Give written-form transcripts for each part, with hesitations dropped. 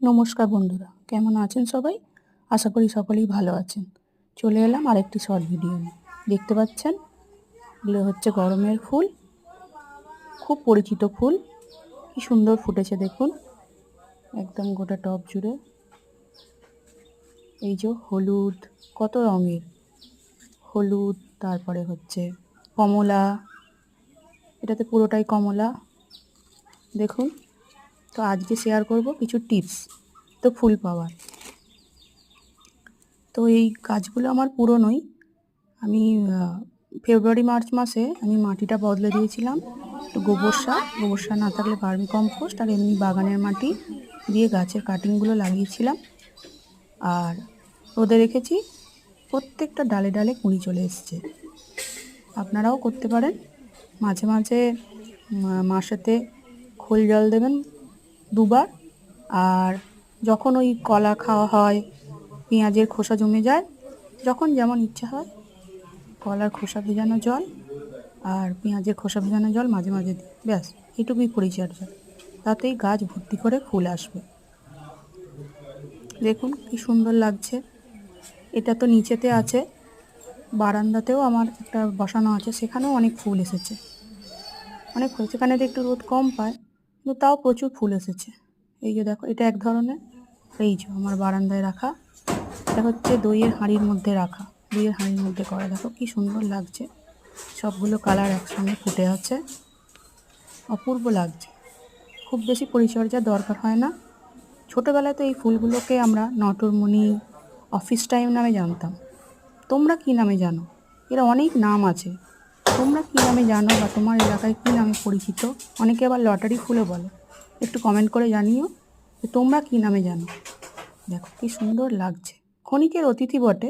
নমস্কার বন্ধুরা, কেমন আছেন সবাই? আশা করি সকলেই ভালো আছেন। চলে এলাম আরেকটি শর্ট ভিডিও নিয়ে। দেখতে পাচ্ছেন, এগুলো হচ্ছে গরমের ফুল। খুব পরিচিত ফুল। কি সুন্দর ফুটেছে দেখুন, একদম গোটা টব জুড়ে। এই যে হলুদ, কত রঙের হলুদ, তারপরে হচ্ছে কমলা, এটাতে পুরোটাই কমলা দেখুন। তো আজকে শেয়ার করব কিছু টিপস তো ফুল পাওয়ার। তো এই গাছগুলো আমার পুরনোই। আমি ফেব্রুয়ারি মার্চ মাসে আমি মাটিটা বদলে দিয়েছিলাম। তো গোবর সার না থাকলে ভার্মি কম্পোস্ট আর এমনি বাগানের মাটি দিয়ে গাছের কাটিংগুলো লাগিয়েছিলাম, আর রোদে রেখেছি। প্রত্যেকটা ডালে ডালে কুঁড়ি চলে এসছে। আপনারাও করতে পারেন। মাঝে মাঝে মাসেতে খোল জল দেবেন দুবার। আর যখন ওই কলা খাওয়া হয়, পেঁয়াজের খোসা জমে যায়, যখন যেমন ইচ্ছা হয় কলার খোসা ভেজানো জল আর পেঁয়াজের খোসা ভেজানো জল মাঝে মাঝে দিই, ব্যাস এইটুকুই পরিচর্যা। তাতেই গাছ ভর্তি করে ফুল আসবে। দেখুন কি সুন্দর লাগছে। এটা তো নিচেতে আছে, বারান্দাতেও আমার একটা বসানো আছে, সেখানেও অনেক ফুল এসেছে। অনেক ফুল, সেখানে তো একটু রোদ কম পায়, কিন্তু তাও প্রচুর ফুল এসেছে। এই যে দেখো, এটা এক ধরনের। এই যে আমার বারান্দায় রাখা, এটা হচ্ছে দইয়ের হাঁড়ির মধ্যে রাখা, দইয়ের হাঁড়ির মধ্যে করা। দেখো কি সুন্দর লাগছে, সবগুলো কালার একসঙ্গে ফুটে আছে, অপূর্ব লাগছে। খুব বেশি পরিচর্যার দরকার হয় না। ছোটোবেলায় তো এই ফুলগুলোকে আমরা নটরমণি, অফিস টাইম নামে জানতাম। তোমরা কি নামে জানো? এর অনেক নাম আছে। তোমরা কি নামে জানো বা তোমার এলাকায় কী নামে পরিচিত? অনেকে আবার লটারি ফুলও বলে। একটু কমেন্ট করে জানিও যে তোমরা কী নামে জানো। দেখো কি সুন্দর লাগছে। ক্ষণিকের অতিথি বটে,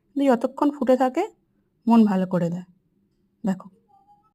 কিন্তু যতক্ষণ ফুটে থাকে মন ভালো করে দেয়। দেখো।